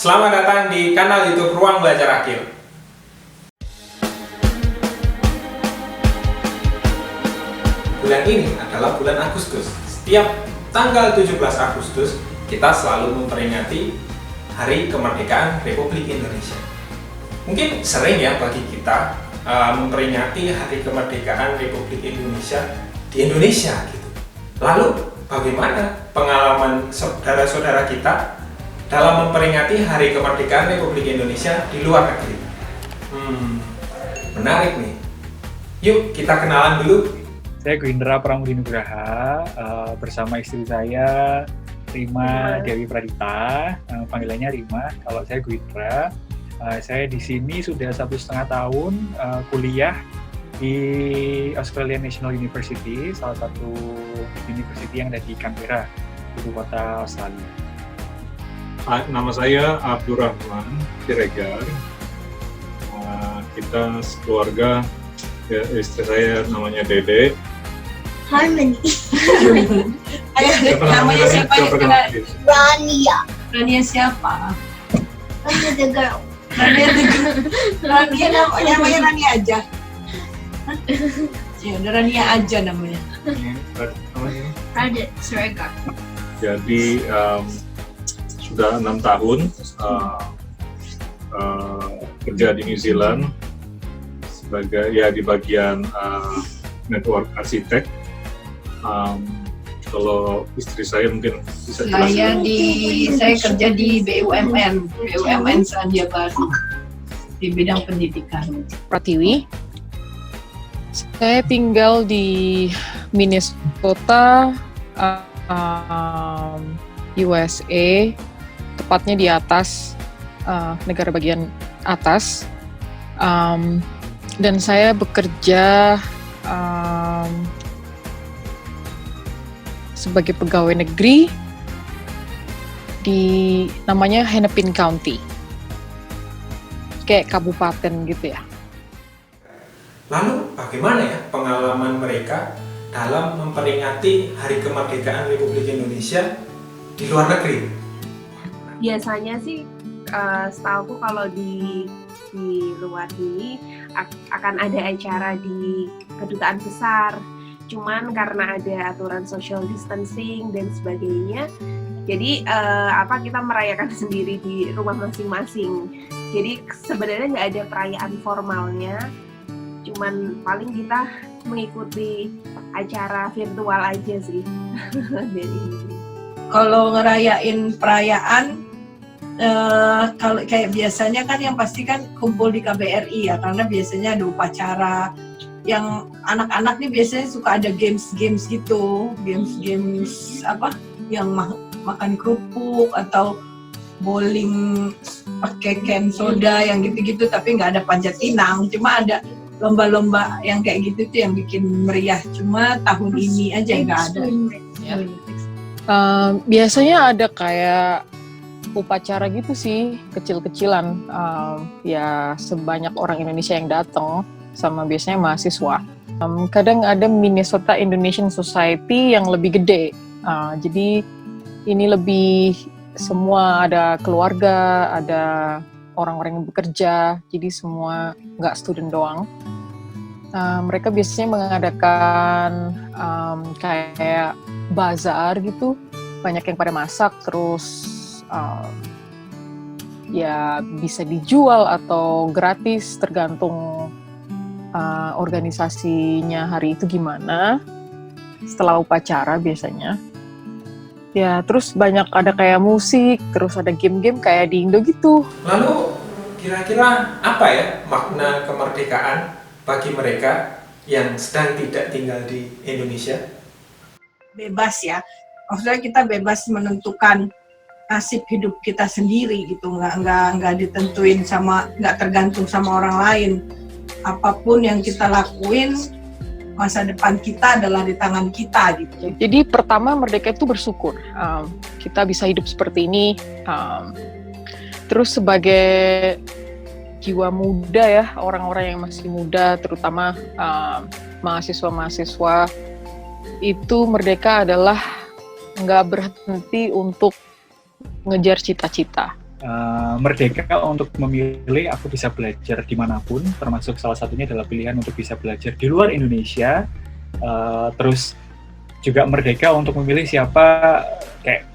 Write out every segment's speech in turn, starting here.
Selamat datang di kanal YouTube Ruang Belajar Akil. Bulan ini adalah bulan Agustus. Setiap tanggal 17 Agustus, kita selalu memperingati Hari Kemerdekaan Republik Indonesia. Mungkin sering ya bagi kita memperingati Hari Kemerdekaan Republik Indonesia di Indonesia gitu. Lalu bagaimana pengalaman saudara-saudara kita dalam memperingati Hari Kemerdekaan Republik Indonesia di luar negeri? Menarik nih. Yuk kita kenalan dulu. Saya Gwindra Pramudi Nugraha, bersama istri saya Rima Dewi Pradita, panggilannya Rima. Kalau saya Gwindra, saya di sini sudah 1,5 tahun kuliah di Australian National University, salah satu university yang ada di Canberra, ibu kota Australia. Nama saya Abdurrahman Siregar. Kita sekeluarga, ya, istri saya namanya Dede. Harmony. Namanya siapa ya? Rania. Rania siapa? Rania the girl. Rania namanya Rania aja. Ya udah Rania aja namanya. Radit Siregar. Jadi sudah 6 tahun kerja di New Zealand sebagai di bagian network arsitek. Kalau istri saya mungkin bisa jelasin. Saya kerja di BUMN Selandia Baru di bidang pendidikan. Pratiwi. Saya tinggal di Minnesota, USA, tepatnya di atas, negara bagian atas, dan saya bekerja sebagai pegawai negeri di namanya Hennepin County, kayak kabupaten gitu ya. Lalu bagaimana ya pengalaman mereka dalam memperingati Hari Kemerdekaan Republik Indonesia di luar negeri? Biasanya sih setahuku kalau di luar ini akan ada acara di kedutaan besar. Cuman karena ada aturan social distancing dan sebagainya, jadi kita merayakan sendiri di rumah masing-masing. Jadi sebenarnya nggak ada perayaan formalnya, cuman paling kita mengikuti acara virtual aja sih. Kalau ngerayain perayaan, kalau kayak biasanya kan yang pasti kan kumpul di KBRI ya, karena biasanya ada upacara. Yang anak-anak nih biasanya suka ada games gitu, games yang makan kerupuk atau bowling pakai can soda yang gitu-gitu, tapi nggak ada panjat pinang, cuma ada lomba-lomba yang kayak gitu tuh yang bikin meriah. Cuma tahun ini aja nggak ada. Biasanya ada kayak upacara gitu sih, kecil-kecilan, ya sebanyak orang Indonesia yang datang, sama biasanya mahasiswa. Kadang ada Minnesota Indonesian Society yang lebih gede, jadi ini lebih semua, ada keluarga, ada orang-orang yang bekerja, jadi semua nggak student doang. Mereka biasanya mengadakan kayak bazar gitu, banyak yang pada masak, terus ya bisa dijual atau gratis, tergantung organisasinya hari itu gimana. Setelah upacara biasanya ya, terus banyak ada kayak musik, terus ada game-game kayak di Indo gitu. Lalu kira-kira apa ya makna kemerdekaan bagi mereka yang sedang tidak tinggal di Indonesia? Bebas ya, maksudnya kita bebas menentukan nasib hidup kita sendiri gitu, nggak ditentuin nggak tergantung sama orang lain. Apapun yang kita lakuin, masa depan kita adalah di tangan kita gitu. Jadi pertama merdeka itu bersyukur, kita bisa hidup seperti ini. Terus sebagai jiwa muda ya, orang-orang yang masih muda, terutama mahasiswa-mahasiswa, itu merdeka adalah nggak berhenti untuk ngejar cita-cita. merdeka untuk memilih aku bisa belajar dimanapun, termasuk salah satunya adalah pilihan untuk bisa belajar di luar Indonesia. Terus juga merdeka untuk memilih siapa kayak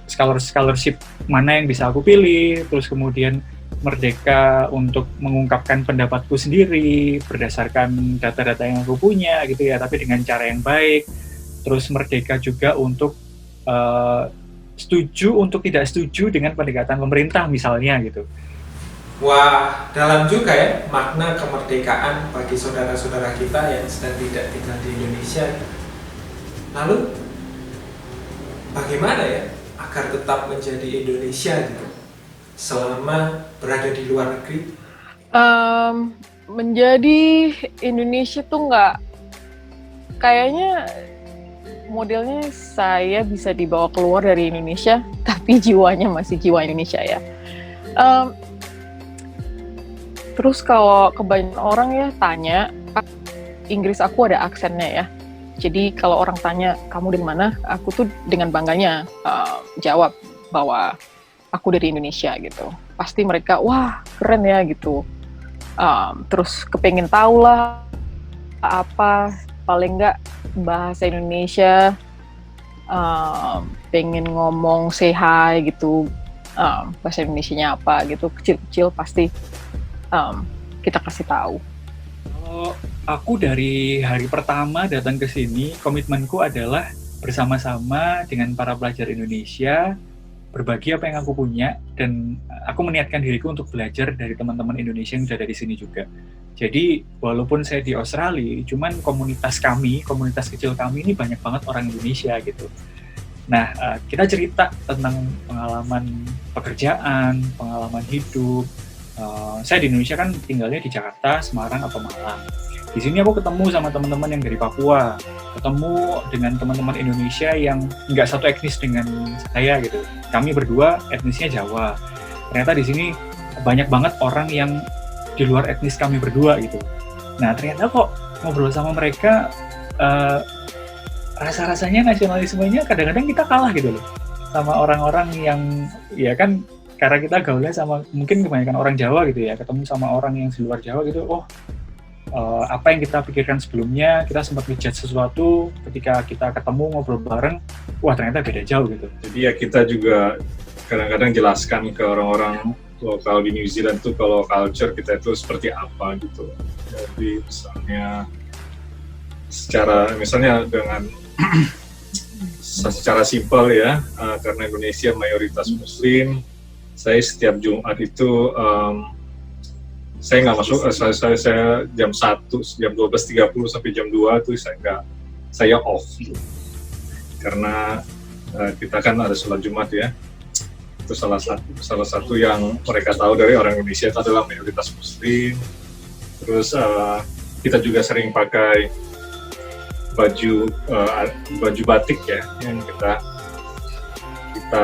scholarship mana yang bisa aku pilih, terus kemudian merdeka untuk mengungkapkan pendapatku sendiri berdasarkan data-data yang aku punya gitu ya, tapi dengan cara yang baik. Terus merdeka juga untuk setuju untuk tidak setuju dengan pendekatan pemerintah misalnya gitu. Wah, dalam juga ya makna kemerdekaan bagi saudara-saudara kita yang sedang tidak tinggal di Indonesia. Lalu, bagaimana ya agar tetap menjadi Indonesia gitu selama berada di luar negeri? Menjadi Indonesia tuh nggak, kayaknya modelnya saya bisa dibawa keluar dari Indonesia, tapi jiwanya masih jiwa Indonesia ya. Terus kalau kebanyakan orang ya tanya, Inggris aku ada aksennya ya. Jadi kalau orang tanya kamu dari mana, aku tuh dengan bangganya jawab bahwa aku dari Indonesia gitu. Pasti mereka wah keren ya gitu. Terus kepengen tahu lah apa paling nggak bahasa Indonesia, pengen ngomong say hi gitu, bahasa Indonesianya apa gitu, kecil-kecil pasti kita kasih tahu. Kalau aku dari hari pertama datang ke sini, komitmenku adalah bersama-sama dengan para pelajar Indonesia berbagi apa yang aku punya, dan aku meniatkan diriku untuk belajar dari teman-teman Indonesia yang sudah dari sini juga. Jadi walaupun saya di Australia, cuman komunitas kecil kami ini banyak banget orang Indonesia gitu. Nah, kita cerita tentang pengalaman pekerjaan, pengalaman hidup. Saya di Indonesia kan tinggalnya di Jakarta, Semarang, atau Malang. Di sini aku ketemu sama teman-teman yang dari Papua, ketemu dengan teman-teman Indonesia yang nggak satu etnis dengan saya gitu. Kami berdua etnisnya Jawa. Ternyata di sini banyak banget orang yang di luar etnis kami berdua gitu. Nah ternyata kok ngobrol sama mereka, rasa-rasanya nasionalismenya kadang-kadang kita kalah gitu loh sama orang-orang yang ya kan, karena kita gaulnya sama mungkin kebanyakan orang Jawa gitu ya, ketemu sama orang yang di luar Jawa gitu, apa yang kita pikirkan sebelumnya, kita sempat ngejudge sesuatu, ketika kita ketemu ngobrol bareng, wah ternyata beda jauh gitu. Jadi ya kita juga kadang-kadang jelaskan ke orang-orang lokal di New Zealand tuh kalau culture kita itu seperti apa gitu. Jadi misalnya dengan secara simpel ya, karena Indonesia mayoritas Muslim, saya setiap Jumat itu saya nggak masuk, saya jam 1, jam 12.30 sampai jam 2 tuh saya off karena kita kan ada sholat Jumat ya. Itu salah satu yang mereka tahu dari orang Indonesia itu adalah mayoritas Muslim. Terus kita juga sering pakai baju batik ya yang kita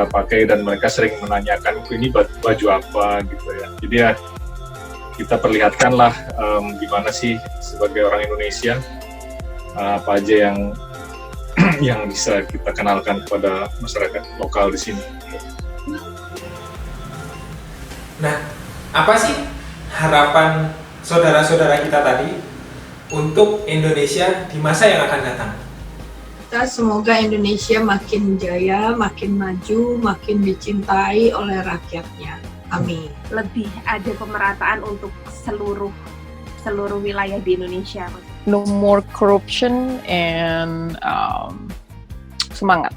pakai, dan mereka sering menanyakan ini baju apa gitu ya. Jadi ya kita perlihatkanlah gimana sih sebagai orang Indonesia, apa aja yang bisa kita kenalkan kepada masyarakat lokal di sini. Nah, apa sih harapan saudara-saudara kita tadi untuk Indonesia di masa yang akan datang? Kita semoga Indonesia makin jaya, makin maju, makin dicintai oleh rakyatnya. Amin. Lebih ada pemerataan untuk seluruh wilayah di Indonesia. No more corruption and semangat.